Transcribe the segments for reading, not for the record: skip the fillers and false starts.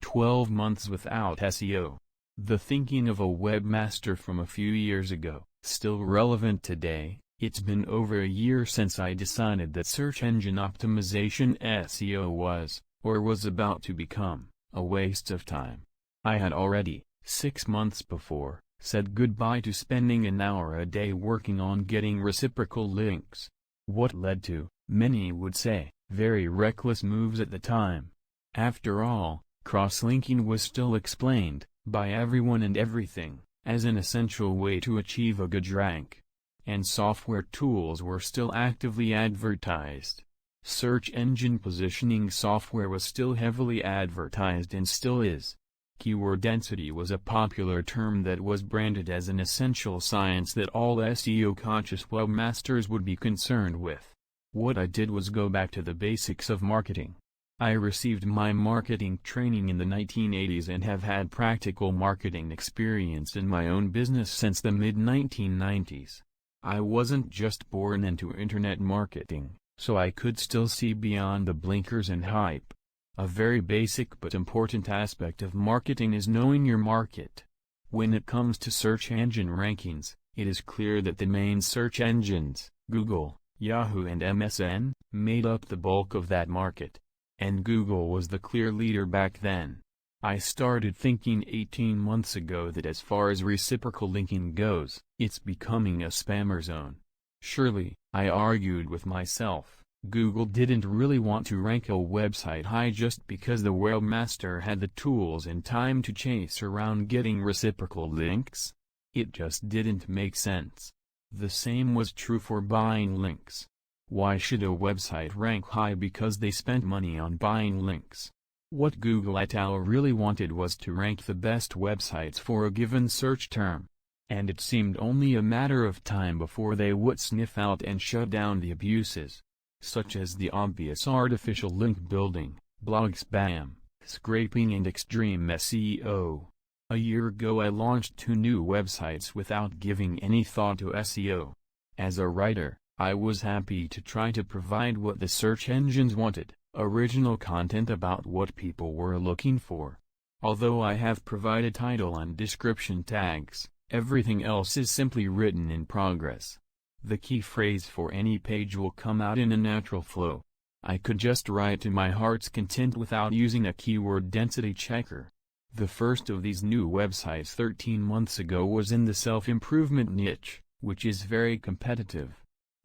12 months without SEO. The thinking of a webmaster from a few years ago, still relevant today. It's been over a year since I decided that search engine optimization (SEO) was about to become, a waste of time. I had already, 6 months before, said goodbye to spending an hour a day working on getting reciprocal links. What led to, many would say, very reckless moves at the time. After all, cross-linking was still explained, by everyone and everything, as an essential way to achieve a good rank. And software tools were still actively advertised. Search engine positioning software was still heavily advertised and still is. Keyword density was a popular term that was branded as an essential science that all SEO-conscious webmasters would be concerned with. What I did was go back to the basics of marketing. I received my marketing training in the 1980s and have had practical marketing experience in my own business since the mid-1990s. I wasn't just born into internet marketing, so I could still see beyond the blinkers and hype. A very basic but important aspect of marketing is knowing your market. When it comes to search engine rankings, it is clear that the main search engines, Google, Yahoo and MSN, made up the bulk of that market. And Google was the clear leader back then. I started thinking 18 months ago that as far as reciprocal linking goes, it's becoming a spammer zone. Surely, I argued with myself, Google didn't really want to rank a website high just because the webmaster had the tools and time to chase around getting reciprocal links. It just didn't make sense. The same was true for buying links. Why should a website rank high because they spent money on buying links? What Google et al. Really wanted was to rank the best websites for a given search term. And it seemed only a matter of time before they would sniff out and shut down the abuses, such as the obvious artificial link building, blog spam, scraping and extreme SEO. A year ago I launched 2 new websites without giving any thought to SEO. As a writer, I was happy to try to provide what the search engines wanted. Original content about what people were looking for. Although I have provided title and description tags, everything else is simply written in progress. The key phrase for any page will come out in a natural flow. I could just write to my heart's content without using a keyword density checker. The first of these new websites 13 months ago was in the self-improvement niche, which is very competitive.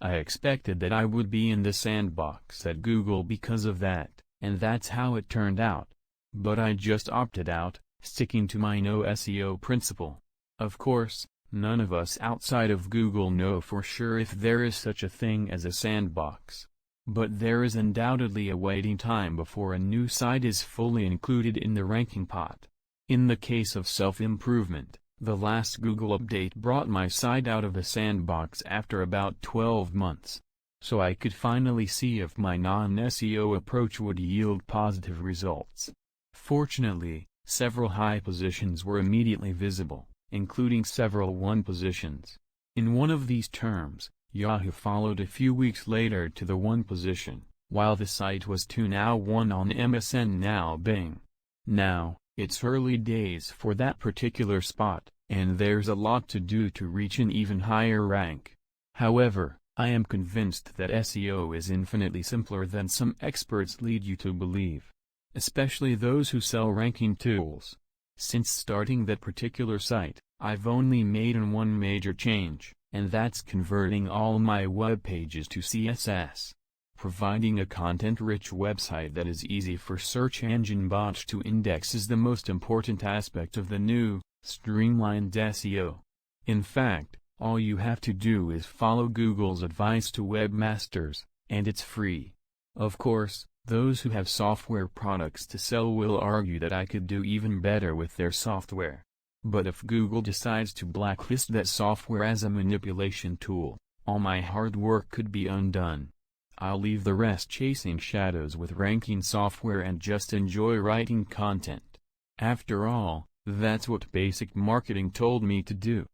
I expected that I would be in the sandbox at Google because of that, and that's how it turned out. But I just opted out, sticking to my no SEO principle. Of course, none of us outside of Google know for sure if there is such a thing as a sandbox. But there is undoubtedly a waiting time before a new site is fully included in the ranking pot. In the case of self-improvement, the last Google update brought my site out of the sandbox after about 12 months. So I could finally see if my non-SEO approach would yield positive results. Fortunately, several high positions were immediately visible, including several 1 positions. In one of these terms, Yahoo followed a few weeks later to the 1 position, while the site was 2 now 1 on MSN now Bing. Now, it's early days for that particular spot, and there's a lot to do to reach an even higher rank. However, I am convinced that SEO is infinitely simpler than some experts lead you to believe. Especially those who sell ranking tools. Since starting that particular site, I've only made one major change, and that's converting all my web pages to CSS. Providing a content-rich website that is easy for search engine bots to index is the most important aspect of the new, streamlined SEO. In fact, all you have to do is follow Google's advice to webmasters, and it's free. Of course, those who have software products to sell will argue that I could do even better with their software. But if Google decides to blacklist that software as a manipulation tool, all my hard work could be undone. I'll leave the rest chasing shadows with ranking software and just enjoy writing content. After all, that's what basic marketing told me to do.